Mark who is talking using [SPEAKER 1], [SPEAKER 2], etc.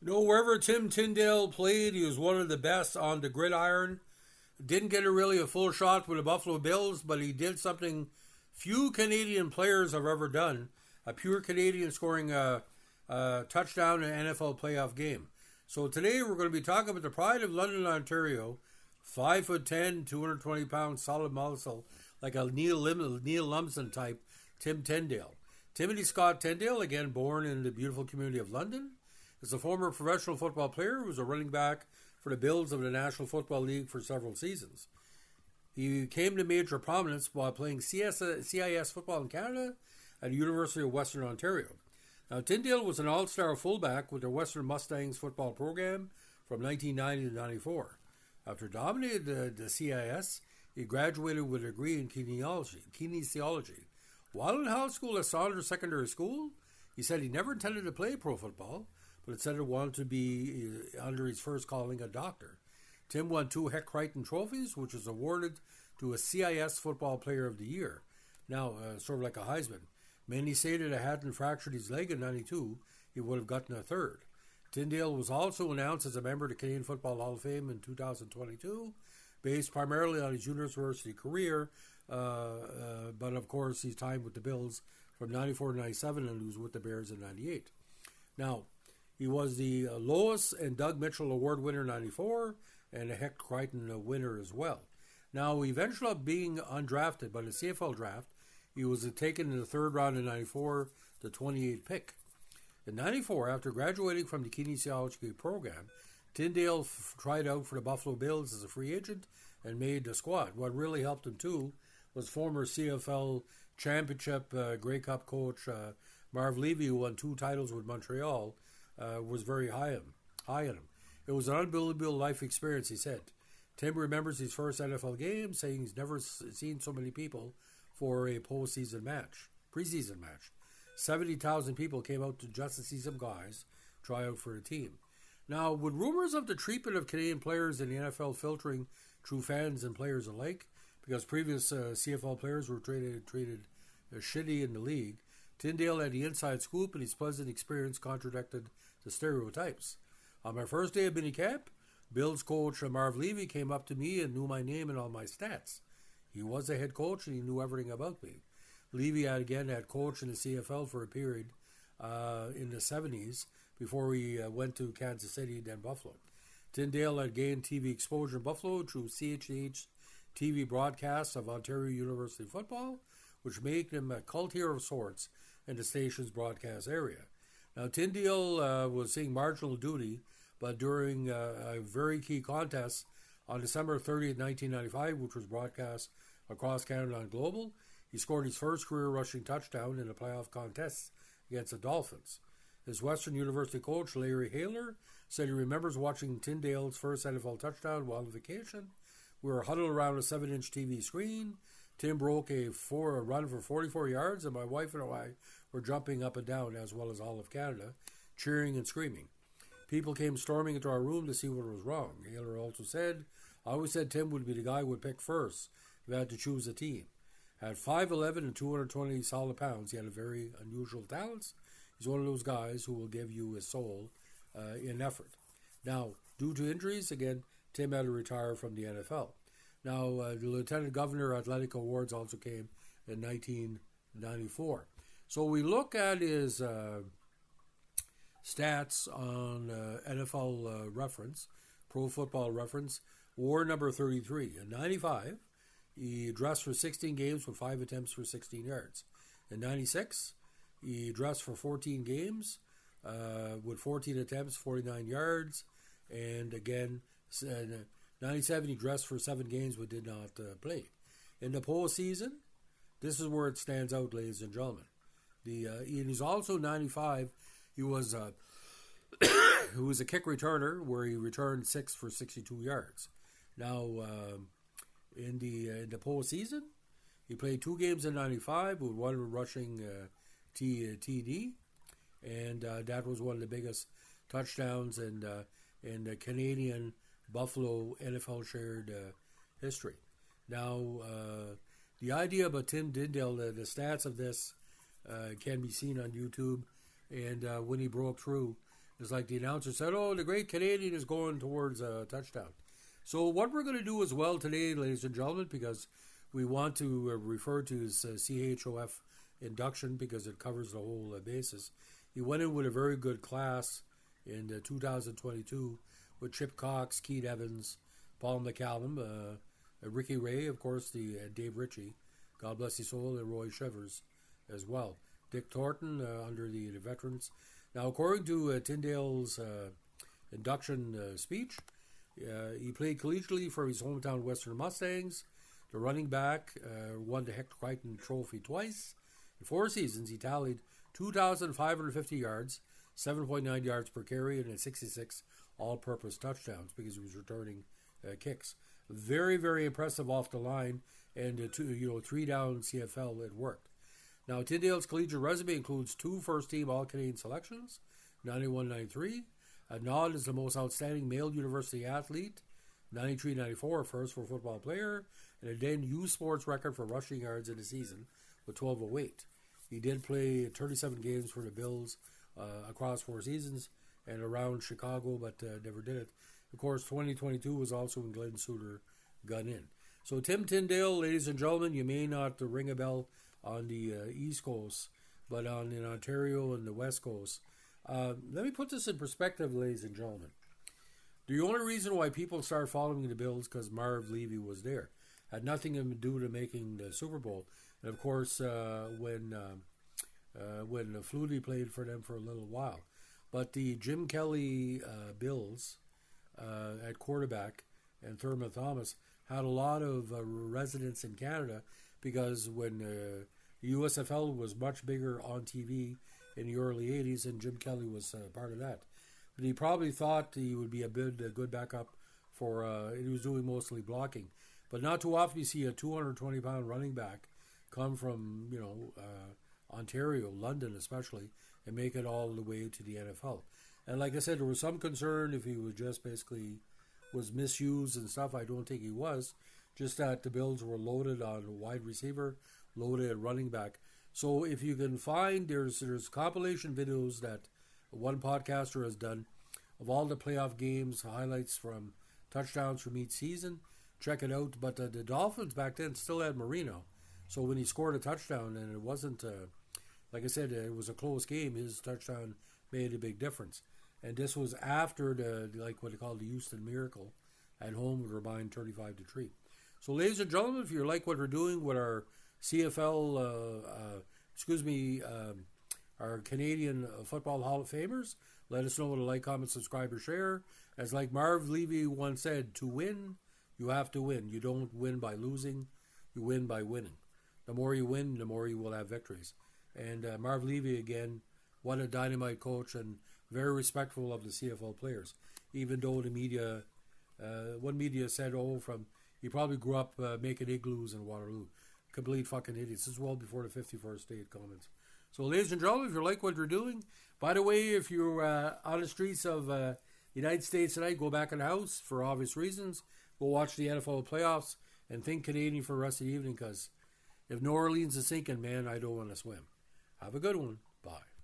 [SPEAKER 1] Wherever Tim Tindale played, he was one of the best on the gridiron. Didn't get a full shot with the Buffalo Bills, but he did something few Canadian players have ever done. A pure Canadian scoring a touchdown in an NFL playoff game. So today we're going to be talking about the pride of London, Ontario, 5'10", 220-pound solid muscle, like a Neil Lumsden type, Tim Tindale. Timothy Scott Tindale, again born in the beautiful community of London, is a former professional football player who was a running back for the Bills of the National Football League for several seasons. He came to major prominence while playing CIS football in Canada at the University of Western Ontario. Now, Tindale was an all-star fullback with the Western Mustangs football program from 1990 to 94. After dominating the CIS, he graduated with a degree in kinesiology. While in high school at Saunders Secondary School, he said he never intended to play pro football, but instead he wanted to be, under his first calling, a doctor. Tim won 2 Hec Creighton trophies, which was awarded to a CIS Football Player of the Year. Now, sort of like a Heisman. Many stated that hadn't fractured his leg in 92, he would have gotten a third. Tindale was also announced as a member of the Canadian Football Hall of Fame in 2022, based primarily on his university career, but of course his time with the Bills from 94 to 97, and he was with the Bears in 98. Now, he was the Lois and Doug Mitchell Award winner in 94, and a Hec Creighton winner as well. Now, he eventually ended up being undrafted by the CFL draft. He was taken in the third round in 94, the 28th pick. In 94, after graduating from the kinesiology program, Tindale tried out for the Buffalo Bills as a free agent and made the squad. What really helped him, too, was former CFL championship Grey Cup coach Marv Levy, who won 2 titles with Montreal, was very high on him. It was an unbelievable life experience, he said. Tim remembers his first NFL game, saying he's never seen so many people for a preseason match. 70,000 people came out to just to see some guys try out for the team. Now, with rumors of the treatment of Canadian players in the NFL filtering through fans and players alike, because previous CFL players were treated shitty in the league, Tindale had the inside scoop, and his pleasant experience contradicted the stereotypes. On my first day of minicamp, Bills coach Marv Levy came up to me and knew my name and all my stats. He was the head coach, and he knew everything about me. Levy had coached in the CFL for a period in the 70s before he went to Kansas City, then Buffalo. Tindale had gained TV exposure in Buffalo through CHH TV broadcasts of Ontario University football, which made him a cult hero of sorts in the station's broadcast area. Now, Tindale was seeing marginal duty, but during a very key contest on December 30th, 1995, which was broadcast across Canada on Global, he scored his first career rushing touchdown in a playoff contest against the Dolphins. His Western University coach, Larry Haler, said he remembers watching Tindale's first NFL touchdown while on vacation. We were huddled around a 7-inch TV screen. Tim broke a run for 44 yards, and my wife and I were jumping up and down, as well as all of Canada, cheering and screaming. People came storming into our room to see what was wrong. Haler also said, I always said Tim would be the guy who would pick first if I had to choose a team. At 5'11" and 220 solid pounds, he had a very unusual talents. He's one of those guys who will give you his soul in effort. Now, due to injuries, again, Tim had to retire from the NFL. Now, the Lieutenant Governor Athletic Awards also came in 1994. So we look at his stats on NFL reference, Pro Football Reference, war number 33. In 95, he dressed for 16 games with 5 attempts for 16 yards. In 96, he dressed for 14 games with 14 attempts, 49 yards. And again, in 97, he dressed for 7 games but did not play. In the postseason, this is where it stands out, ladies and gentlemen. He's also 95. He was a kick returner where he returned 6 for 62 yards. Now, in the postseason, he played 2 games in 95 with 1 rushing TD, and that was one of the biggest touchdowns in the Canadian Buffalo NFL shared history. Now, the idea about Tim Tindale, the stats of this can be seen on YouTube, and when he broke through, It's like the announcer said, "Oh, the great Canadian is going towards a touchdown." So what we're going to do as well today, ladies and gentlemen, because we want to refer to his CHOF induction because it covers the whole basis. He went in with a very good class in 2022 with Chip Cox, Keith Evans, Paul McCallum, Ricky Ray, of course, the Dave Ritchie, God bless his soul, and Roy Shivers as well. Dick Thornton under the veterans. Now, according to Tyndale's induction speech, he played collegiately for his hometown Western Mustangs. The running back won the Hec Creighton Trophy twice. In 4 seasons, he tallied 2,550 yards, 7.9 yards per carry, and 66 all-purpose touchdowns because he was returning kicks. Very, very impressive off the line, and 3-down CFL, it worked. Now, Tyndale's collegiate resume includes 2 first-team All-Canadian selections, 91-93, a nod as the most outstanding male university athlete, 93-94, first for football player, and a then U Sports record for rushing yards in a season with 12:08. He did play 37 games for the Bills across 4 seasons and around Chicago, but never did it. Of course, 2022 was also when Glenn Suter got in. So Tim Tindale, ladies and gentlemen, you may not ring a bell on the East Coast, but in Ontario and the West Coast. Let me put this in perspective, ladies and gentlemen. The only reason why people started following the Bills because Marv Levy was there. Had nothing to do to making the Super Bowl. And of course, when Flutie played for them for a little while. But the Jim Kelly Bills at quarterback and Thurman Thomas had a lot of residents in Canada because when the USFL was much bigger on TV in the early 80s, and Jim Kelly was part of that. But he probably thought he would be a good backup for, he was doing mostly blocking. But not too often you see a 220-pound running back come from, Ontario, London especially, and make it all the way to the NFL. And like I said, there was some concern if he was just basically was misused and stuff. I don't think he was. Just that the Bills were loaded on wide receiver, loaded at running back. So if you can find, there's compilation videos that one podcaster has done of all the playoff games, highlights from touchdowns from each season. Check it out. But the Dolphins back then still had Marino. So when he scored a touchdown, and it wasn't, like I said, it was a close game, his touchdown made a big difference. And this was after what they call the Houston Miracle at home, we were behind 35-3. So ladies and gentlemen, if you like what we're doing with our CFL, our Canadian Football Hall of Famers, let us know with a like, comment, subscribe, or share. As like Marv Levy once said, to win, you have to win. You don't win by losing, you win by winning. The more you win, the more you will have victories. And Marv Levy, again, what a dynamite coach and very respectful of the CFL players. Even though the media, one media said, he probably grew up making igloos in Waterloo. Complete fucking idiots. This is well before the 51st state comments. So, ladies and gentlemen, if you like what we're doing, by the way, if you're on the streets of the United States tonight, go back in the house for obvious reasons. Go watch the NFL playoffs and think Canadian for the rest of the evening because if New Orleans is sinking, man, I don't want to swim. Have a good one. Bye.